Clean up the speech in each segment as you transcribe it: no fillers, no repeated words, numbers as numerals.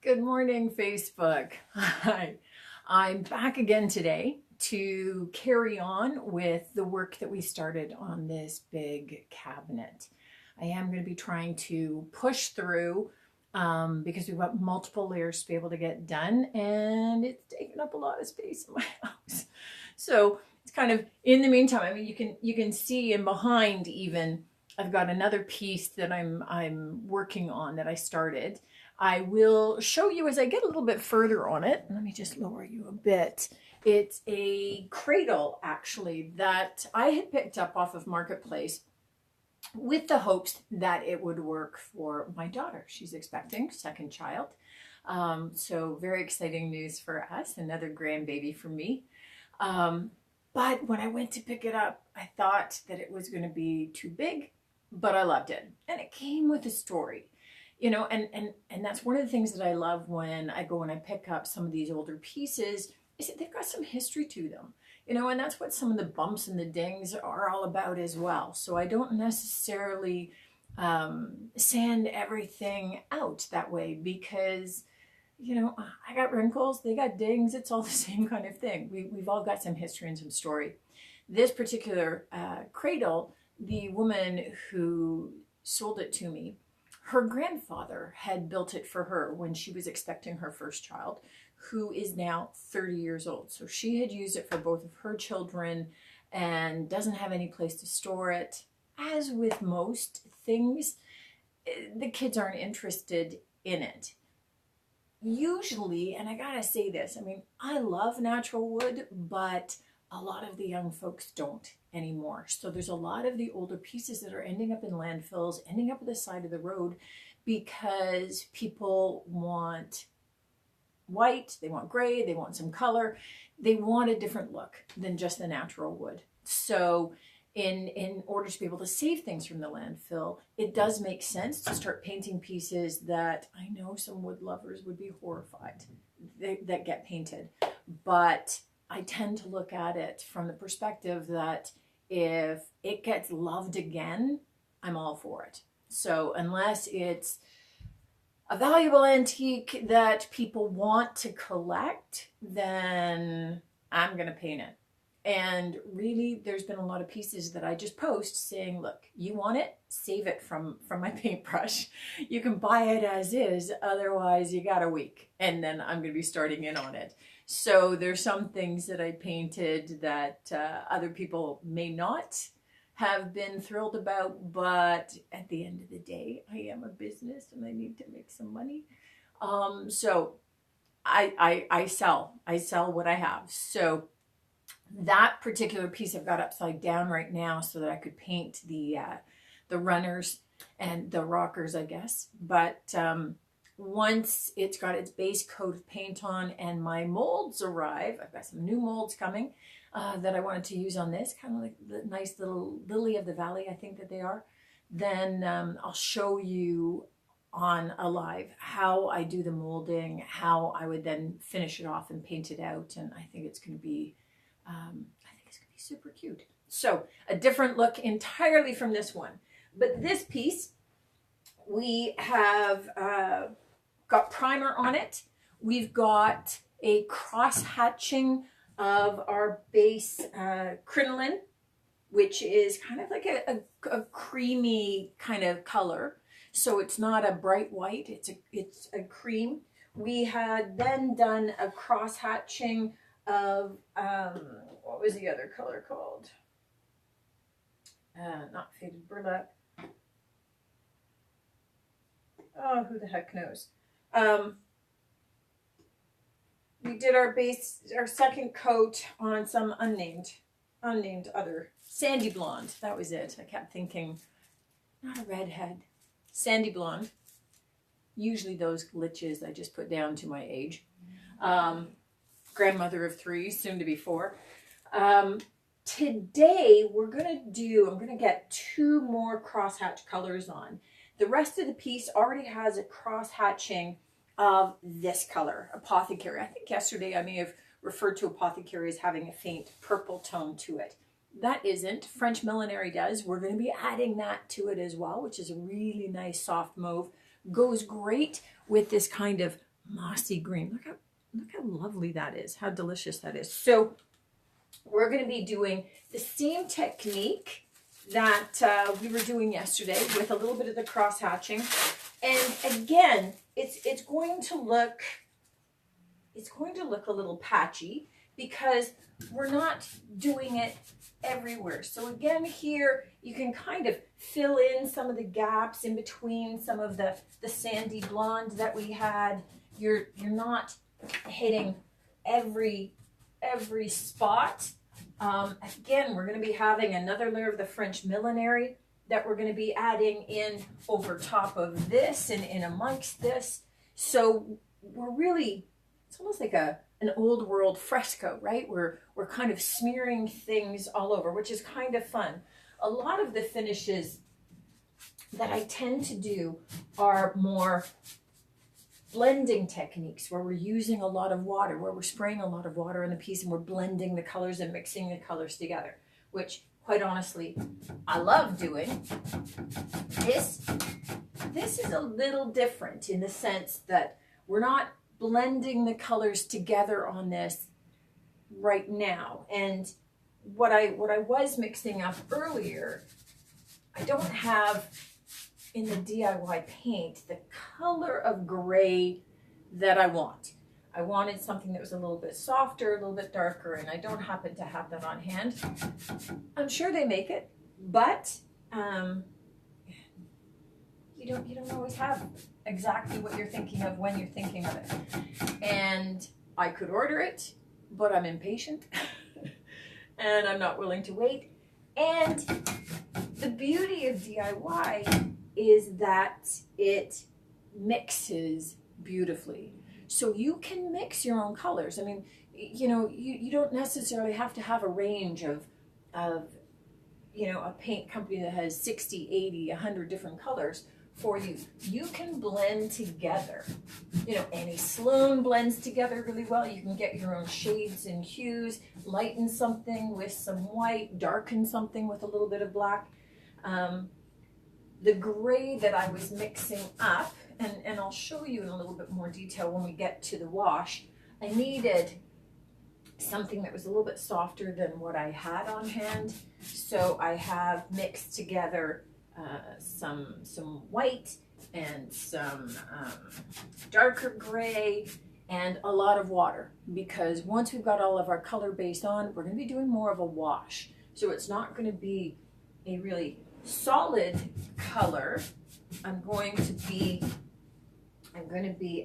Good morning, Facebook. Hi. I'm back again today to carry on with the work that we started on this big cabinet. I am going to be trying to push through because we've got multiple layers to be able to get done, and it's taking up a lot of space in my house. So it's kind of in the meantime. I mean, you can see in behind even I've got another piece that I'm working on that I started. I will show you as I get a little bit further on it. Let me just lower you a bit. It's a cradle, actually, that I had picked up off of Marketplace with the hopes that it would work for my daughter. She's expecting second child. So very exciting news for us, another grandbaby for me. But when I went to pick it up, I thought that it was going to be too big, but I loved it. And it came with a story. You know, and that's one of the things that I love when I go and I pick up some of these older pieces is that they've got some history to them, you know, and that's what some of the bumps and the dings are all about as well. So I don't necessarily sand everything out that way because, you know, I got wrinkles, they got dings, it's all the same kind of thing. We've all got some history and some story. This particular cradle, the woman who sold it to me, her grandfather had built it for her when she was expecting her first child, who is now 30 years old. So she had used it for both of her children and doesn't have any place to store it. As with most things, the kids aren't interested in it. Usually, and I gotta say this, I mean, I love natural wood, but a lot of the young folks don't anymore. So there's a lot of the older pieces that are ending up in landfills, ending up at the side of the road because people want white, they want gray, they want some color. They want a different look than just the natural wood. So in order to be able to save things from the landfill, it does make sense to start painting pieces that I know some wood lovers would be horrified that get painted. But I tend to look at it from the perspective that if it gets loved again, I'm all for it. So unless it's a valuable antique that people want to collect, then I'm going to paint it. And really, there's been a lot of pieces that I just post saying, look, you want it? Save it from my paintbrush. You can buy it as is. Otherwise, you got a week. And then I'm going to be starting in on it. So there's some things that I painted that other people may not have been thrilled about. But at the end of the day, I am a business and I need to make some money. So I sell what I have. So that particular piece I've got upside down right now so that I could paint the runners and the rockers, I guess. But once it's got its base coat of paint on and my molds arrive, I've got some new molds coming that I wanted to use on this, kind of like the nice little lily of the valley, I think that they are. Then I'll show you on a live how I do the molding, how I would then finish it off and paint it out. And I think it's going to be super cute. So a different look entirely from this one. But this piece, we have got primer on it. We've got a cross hatching of our base crinoline, which is kind of like a creamy kind of color. So it's not a bright white, it's a cream. We had then done a cross hatching of what was the other color called? Not faded burlap. Oh, who the heck knows? We did our second coat on some unnamed other sandy blonde. That was it. I kept thinking, not a redhead, sandy blonde. Usually those glitches I just put down to my age. Grandmother of 3, soon to be 4. Today I'm gonna get 2 more crosshatch colors on. The rest of the piece already has a cross hatching of this color, Apothecary. I think yesterday I may have referred to Apothecary as having a faint purple tone to it. That isn't. French Millinery does. We're going to be adding that to it as well, which is a really nice soft mauve. Goes great with this kind of mossy green. Look how lovely that is, how delicious that is. So we're going to be doing the same technique that we were doing yesterday with a little bit of the cross hatching. And again, it's going to look a little patchy because we're not doing it everywhere. So again, here you can kind of fill in some of the gaps in between some of the sandy blonde that we had. You're not hitting every spot. Again, we're going to be having another layer of the French Millinery that we're going to be adding in over top of this and in amongst this. So we're really, it's almost like an old world fresco, right? We're kind of smearing things all over, which is kind of fun. A lot of the finishes that I tend to do are more blending techniques where we're using a lot of water, where we're spraying a lot of water in the piece and we're blending the colors and mixing the colors together, which quite honestly, I love doing. This is a little different in the sense that we're not blending the colors together on this right now. And what I was mixing up earlier, I don't have in the DIY paint the color of gray that I want. I wanted something that was a little bit softer, a little bit darker, and I don't happen to have that on hand. I'm sure they make it, but you don't always have exactly what you're thinking of when you're thinking of it. And I could order it, but I'm impatient and I'm not willing to wait. And the beauty of DIY is that it mixes beautifully. So you can mix your own colors. I mean, you don't necessarily have to have a range of a paint company that has 60, 80, 100 different colors for you. You can blend together. Any Sloan blends together really well. You can get your own shades and hues, lighten something with some white, darken something with a little bit of black. The gray that I was mixing up, and I'll show you in a little bit more detail when we get to the wash, I needed something that was a little bit softer than what I had on hand. So I have mixed together some white and some darker gray and a lot of water, because once we've got all of our color base on, we're going to be doing more of a wash. So it's not going to be a really solid color. I'm going to be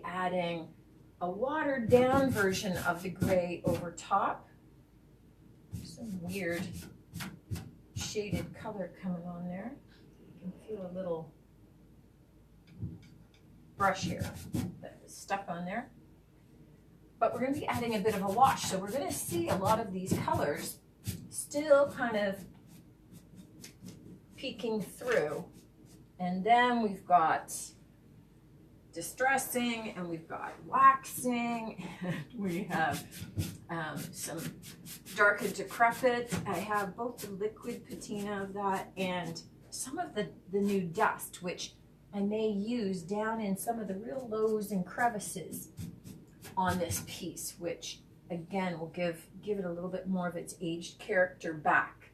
adding a watered down version of the gray over top. Some weird shaded color coming on there. You can feel a little brush here that is stuck on there. But we're going to be adding a bit of a wash. So we're going to see a lot of these colors still kind of peeking through. And then we've got distressing, and we've got waxing, and we have some dark and decrepit. I have both the liquid patina of that and some of the new dust, which I may use down in some of the real lows and crevices on this piece, which again will give it a little bit more of its aged character back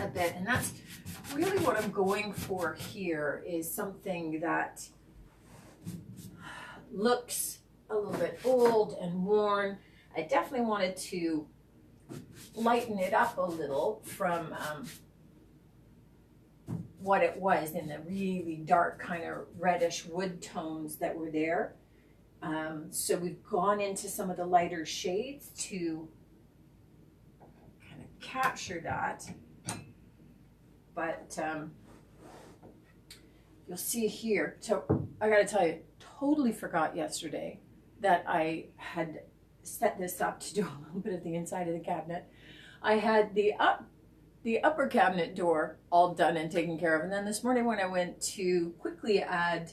a bit. And that's really what I'm going for here, is something that looks a little bit old and worn. I definitely wanted to lighten it up a little from what it was in the really dark kind of reddish wood tones that were there. So we've gone into some of the lighter shades to kind of capture that. But you'll see here. So I got to tell you, totally forgot yesterday that I had set this up to do a little bit of the inside of the cabinet. I had the upper cabinet door all done and taken care of. And then this morning when I went to quickly add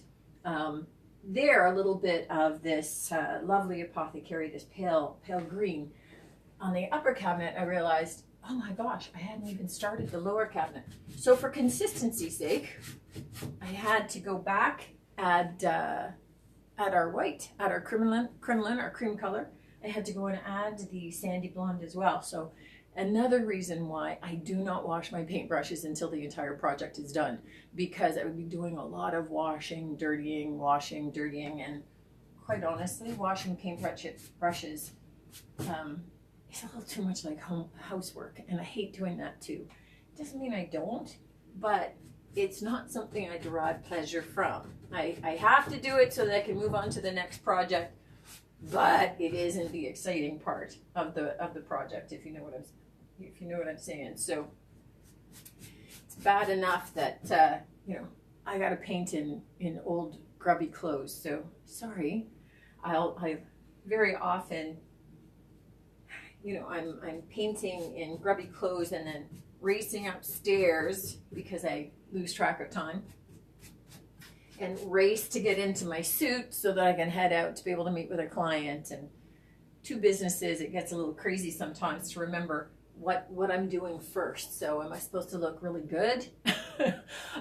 there a little bit of this lovely Apothecary, this pale green on the upper cabinet, I realized, oh my gosh, I hadn't even started the lower cabinet. So for consistency's sake, I had to go back, add our white, at our crinoline, our cream color, I had to go and add the sandy blonde as well. So another reason why I do not wash my paintbrushes until the entire project is done, because I would be doing a lot of washing, dirtying, and quite honestly, washing paintbrushes is a little too much like housework, and I hate doing that too. Doesn't mean I don't, but it's not something I derive pleasure from. I have to do it so that I can move on to the next project, but it isn't the exciting part of the project, if you know what I'm saying. So it's bad enough that I got to paint in old grubby clothes. So sorry, I very often, I'm painting in grubby clothes and then racing upstairs because I lose track of time, and race to get into my suit so that I can head out to be able to meet with a client. And two businesses, it gets a little crazy sometimes to remember what I'm doing first. So am I supposed to look really good? I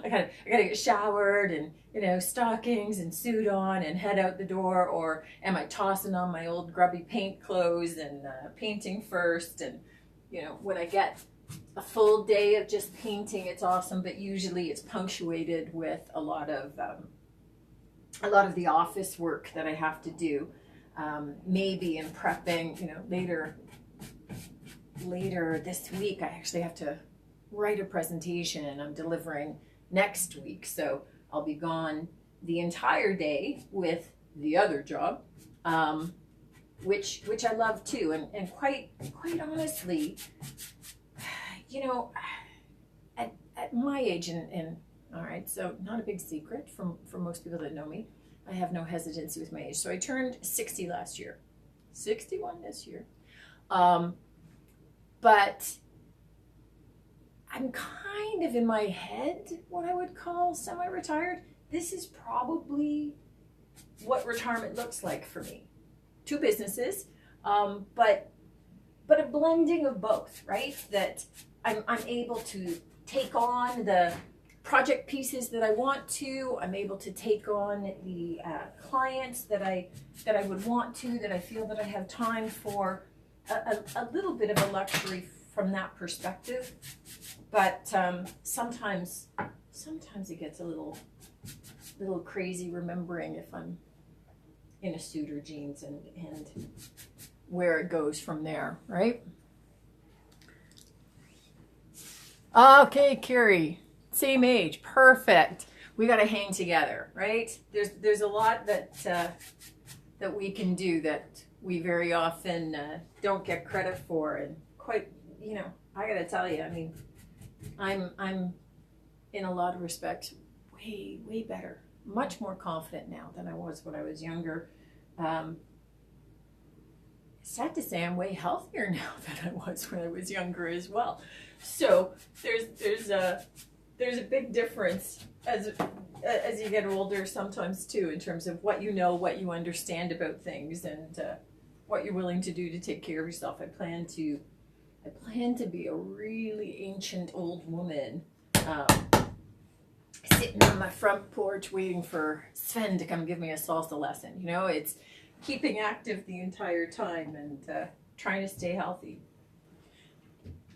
gotta get showered and stockings and suit on and head out the door, or am I tossing on my old grubby paint clothes and painting first? And when I get a full day of just painting, it's awesome, but usually it's punctuated with a lot of the office work that I have to do. Maybe in prepping, later this week I actually have to write a presentation, and I'm delivering next week, so I'll be gone the entire day with the other job, which I love too, and quite honestly, at my age, and all right, so not a big secret from most people that know me, I have no hesitancy with my age. So I turned 60 last year, 61 this year. But I'm kind of in my head what I would call semi-retired. This is probably what retirement looks like for me. Two businesses, but a blending of both, right? That I'm able to take on the project pieces that I want to. I'm able to take on the clients that I would want to, that I feel that I have time for. A little bit of a luxury from that perspective, but sometimes it gets a little crazy remembering if I'm in a suit or jeans and where it goes from there, right? Okay, Carrie, same age, perfect. We got to hang together, right? There's a lot that we can do that we very often don't get credit for, and quite, I gotta tell you, I mean, I'm in a lot of respects way better, much more confident now than I was when I was younger. Sad to say, I'm way healthier now than I was when I was younger as well. So there's a big difference as you get older sometimes too, in terms of what what you understand about things, and what you're willing to do to take care of yourself. I plan to be a really ancient old woman, sitting on my front porch waiting for Sven to come give me a salsa lesson. It's keeping active the entire time and trying to stay healthy.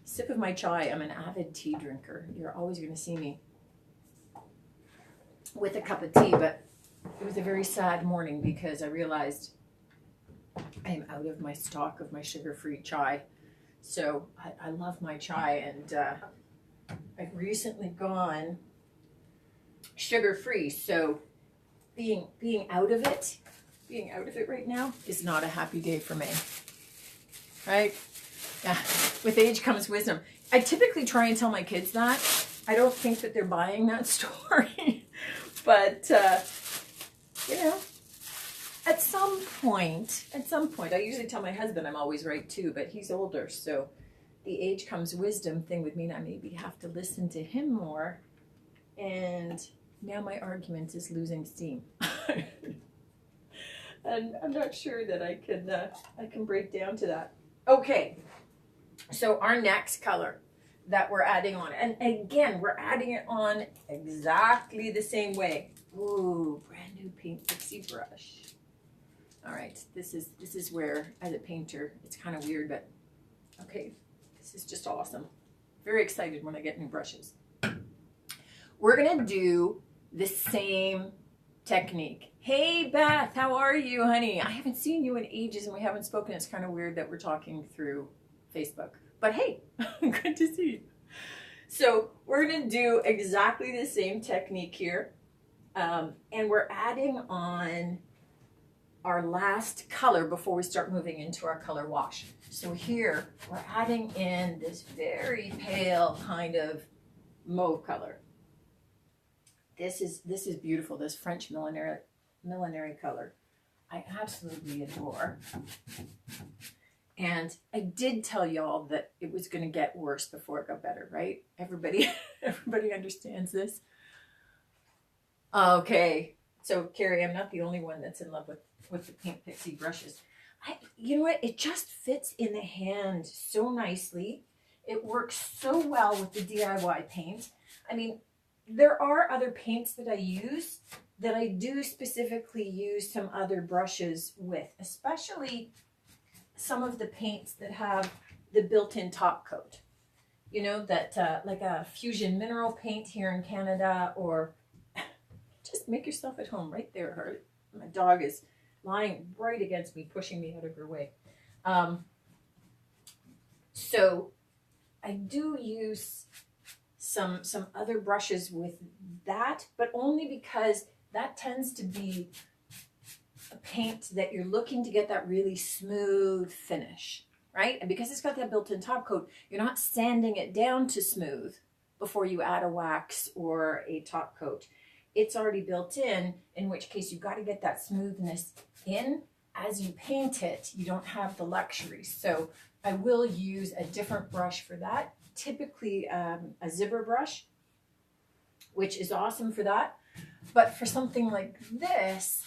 Sip of my chai. I'm an avid tea drinker. You're always going to see me with a cup of tea, but it was a very sad morning because I realized I'm out of my stock of my sugar-free chai. So I love my chai, and I've recently gone sugar-free. So being out of it right now is not a happy day for me. Right? Yeah. With age comes wisdom. I typically try and tell my kids that. I don't think that they're buying that story, but at some point, I usually tell my husband I'm always right too, but he's older, so the age comes wisdom thing would mean I maybe have to listen to him more, and now my argument is losing steam. And I'm not sure that I can break down to that. Okay, so our next color that we're adding on, and again, we're adding it on exactly the same way. Ooh, brand new paint fixie brush. All right, this is where, as a painter, it's kind of weird, but okay, this is just awesome. Very excited when I get new brushes. We're gonna do the same technique. Hey Beth, how are you, honey? I haven't seen you in ages and we haven't spoken. It's kind of weird that we're talking through Facebook, but hey, good to see you. So we're gonna do exactly the same technique here, and we're adding on our last color before we start moving into our color wash. So here we're adding in this very pale kind of mauve color. This is beautiful, this French millinery color. I absolutely adore. And I did tell y'all that it was going to get worse before it got better, right? Everybody understands this. Okay, so Carrie, I'm not the only one that's in love with the Paint Pixie brushes. You know what? It just fits in the hand so nicely. It works so well with the DIY paint. I mean, there are other paints that I use that I do specifically use some other brushes with, especially some of the paints that have the built-in top coat. You know, that like a fusion mineral paint here in Canada, or just make yourself at home right there, Harley. My dog is lying right against me, pushing me out of her way. So I do use some other brushes with that, but only because that tends to be a paint that you're looking to get that really smooth finish, right? And because it's got that built-in top coat, you're not sanding it down to smooth before you add a wax or a top coat. It's already built in which case you've got to get that smoothness in as you paint it. You don't have the luxury. So I will use a different brush for that, typically a zipper brush, which is awesome for that. But for something like this,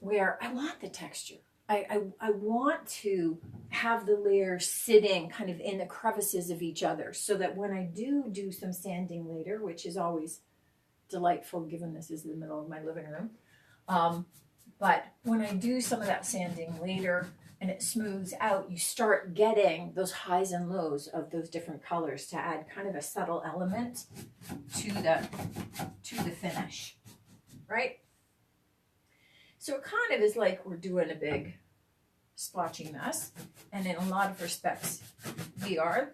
where I want the texture, I want to have the layers sitting kind of in the crevices of each other, so that when I do some sanding later, which is always delightful given this is the middle of my living room, but when I do some of that sanding later and it smooths out, you start getting those highs and lows of those different colors to add kind of a subtle element to the finish, right? So it kind of is like we're doing a big splotchy mess, and in a lot of respects we are.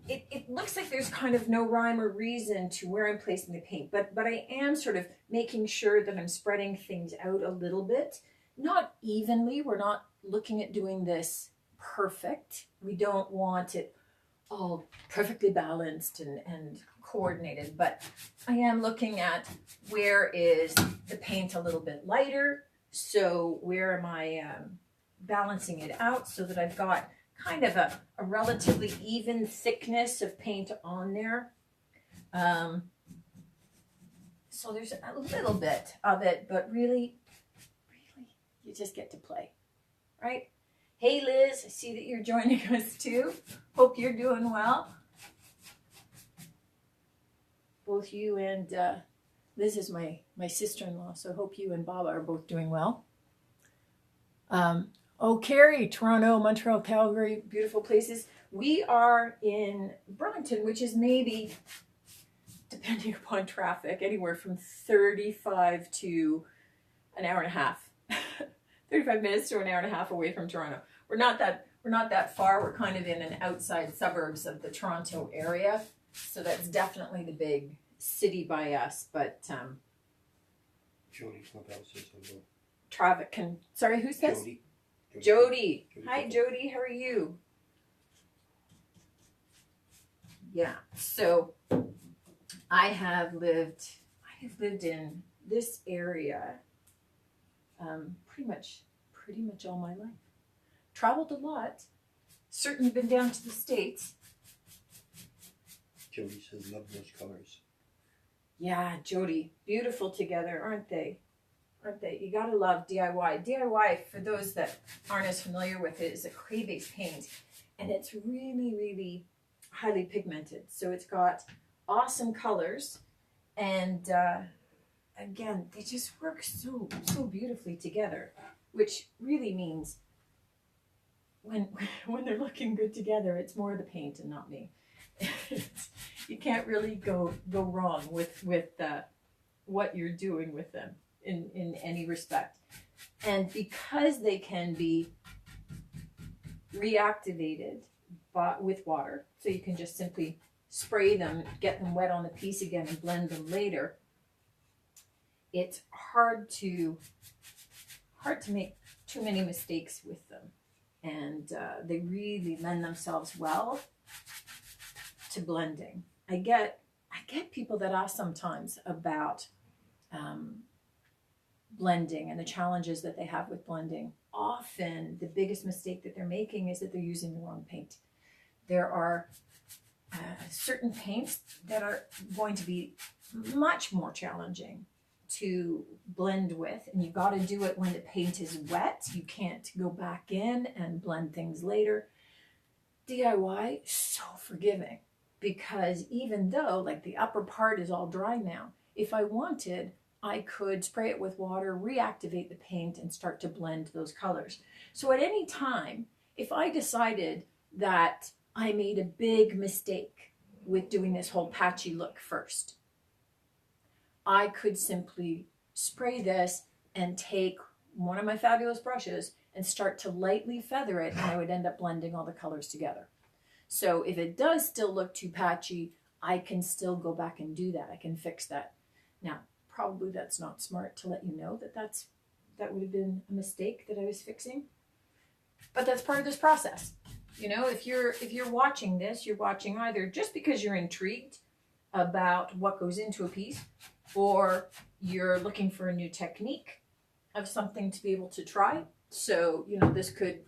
It looks like there's kind of no rhyme or reason to where I'm placing the paint, but I am sort of making sure that I'm spreading things out a little bit, not evenly. We're not looking at doing this perfect. We don't want it all perfectly balanced and coordinated, but I am looking at where is the paint a little bit lighter, so where am I balancing it out so that I've got kind of a relatively even thickness of paint on there. So there's a little bit of it, but really, you just get to play, right? Hey Liz, I see that you're joining us too. Hope you're doing well. Both you and Liz is my sister-in-law, so hope you and Baba are both doing well. Oh, Carrie, Toronto, Montreal, Calgary, beautiful places. We are in Burlington, which is maybe, depending upon traffic, anywhere from 35 to an hour and a half. 35 minutes to an hour and a half away from Toronto. We're not that far. We're kind of in an outside suburbs of the Toronto area. So that's definitely the big city by us, but Jody Clubhouse says hello. traffic can, sorry, who says? Jody. Jody. Hi, Jody. How are you? Yeah. So I have lived in this area pretty much all my life. Traveled a lot. Certainly been down to the States. Jody says love those colors. Yeah, Jody. Beautiful together, aren't they? Aren't they? You gotta love DIY. DIY, for those that aren't as familiar with it, is a clay-based paint, and it's really, really highly pigmented. So it's got awesome colors, and again, they just work so beautifully together. which really means when they're looking good together, it's more the paint and not me. You can't really go wrong with what you're doing with them in any respect. And because they can be reactivated with water, so you can just simply spray them, get them wet on the piece again and blend them later, it's hard to make too many mistakes with them. And they really lend themselves well to blending. I get people that ask sometimes about blending and the challenges that they have with blending. Often the biggest mistake that they're making is that they're using the wrong paint. There are certain paints that are going to be much more challenging to blend with, and you've got to do it when the paint is wet. You can't go back in and blend things later. DIY, so forgiving, because even though like the upper part is all dry now, if I wanted, I could spray it with water, reactivate the paint, and start to blend those colors. So at any time, if I decided that I made a big mistake with doing this whole patchy look first, I could simply spray this and take one of my fabulous brushes and start to lightly feather it, and I would end up blending all the colors together. So if it does still look too patchy, I can still go back and do that. I can fix that. Now, probably that's not smart to let you know that that would have been a mistake that I was fixing, but that's part of this process. You know, if you're watching this, you're watching either just because you're intrigued about what goes into a piece, or you're looking for a new technique of something to be able to try. So, you know, this could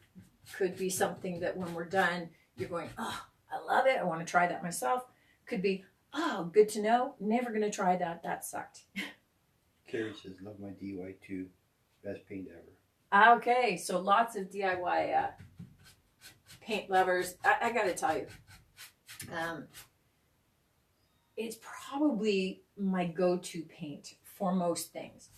be something that when we're done, you're going, oh, I love it, I want to try that myself. Could be, oh, good to know, never going to try that, that sucked. Carrie says, love my DIY too, best paint ever. Okay, so lots of DIY paint lovers. I got to tell you, it's probably my go-to paint for most things.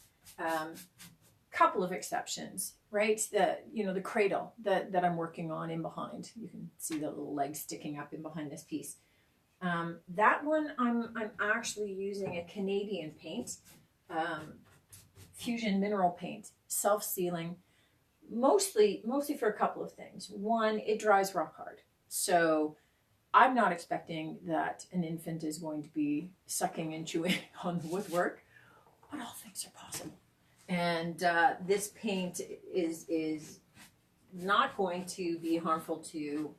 Couple of exceptions, right? The cradle that I'm working on in behind. You can see the little legs sticking up in behind this piece. That one I'm actually using a Canadian paint, fusion mineral paint, self-sealing, mostly for a couple of things. One, it dries rock hard, so I'm not expecting that an infant is going to be sucking and chewing on the woodwork, but all things are possible. And this paint is not going to be harmful to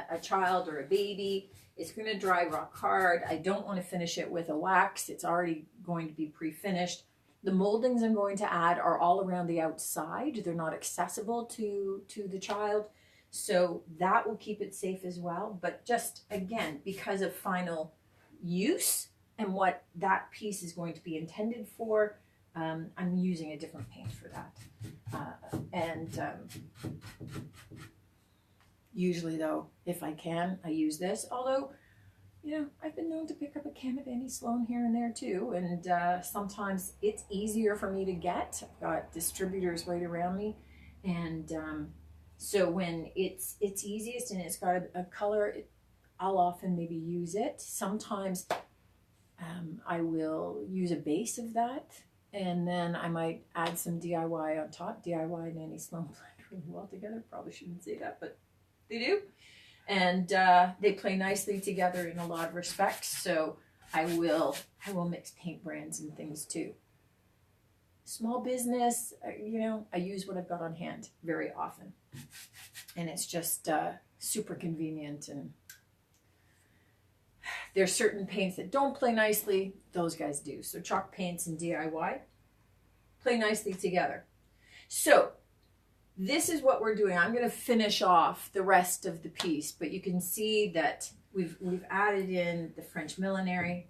a child or a baby. It's going to dry rock hard. I don't want to finish it with a wax. It's already going to be pre-finished. The moldings I'm going to add are all around the outside. They're not accessible to the child. So that will keep it safe as well. But just, again, because of final use and what that piece is going to be intended for, I'm using a different paint for that. Usually, though, if I can, I use this. Although, you know, I've been known to pick up a can of Annie Sloan here and there too. And sometimes it's easier for me to get. I've got distributors right around me. And so when it's easiest and it's got a color, I'll often maybe use it. Sometimes I will use a base of that, and then I might add some DIY on top. DIY and Annie Sloan blend really well together. Probably shouldn't say that, but they do. And they play nicely together in a lot of respects. So I will mix paint brands and things too. Small business, you know, I use what I've got on hand very often. And it's just super convenient. And there's certain paints that don't play nicely. Those guys do. So chalk paints and DIY play nicely together. So this is what we're doing. I'm going to finish off the rest of the piece, but you can see that we've added in the French Millinery.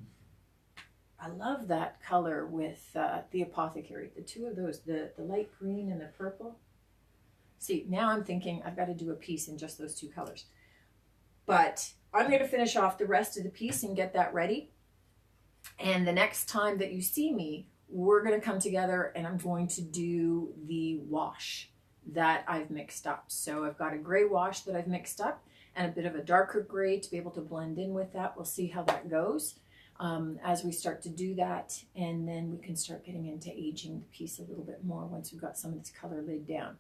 I love that color with the Apothecary. The two of those, the light green and the purple. See, now I'm thinking I've got to do a piece in just those two colors. But I'm going to finish off the rest of the piece and get that ready. And the next time that you see me we're going to come together and I'm going to do the wash that I've mixed up. So I've got a gray wash that I've mixed up and a bit of a darker gray to be able to blend in with that. We'll see how that goes as we start to do that, and then we can start getting into aging the piece a little bit more once we've got some of this color laid down.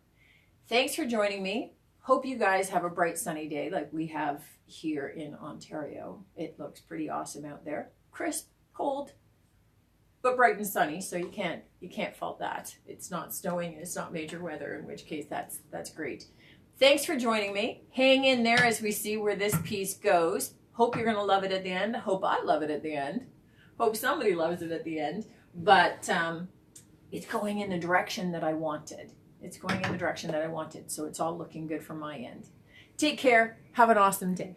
Thanks for joining me. Hope you guys have a bright sunny day like we have here in Ontario. It looks pretty awesome out there. Crisp, cold, but bright and sunny, so you can't fault that. It's not snowing and it's not major weather, in which case that's great. Thanks for joining me. Hang in there as we see where this piece goes. Hope you're going to love it at the end. Hope I love it at the end. Hope somebody loves it at the end. But it's going in the direction that I wanted. It's going in the direction that I wanted. So it's all looking good from my end. Take care. Have an awesome day.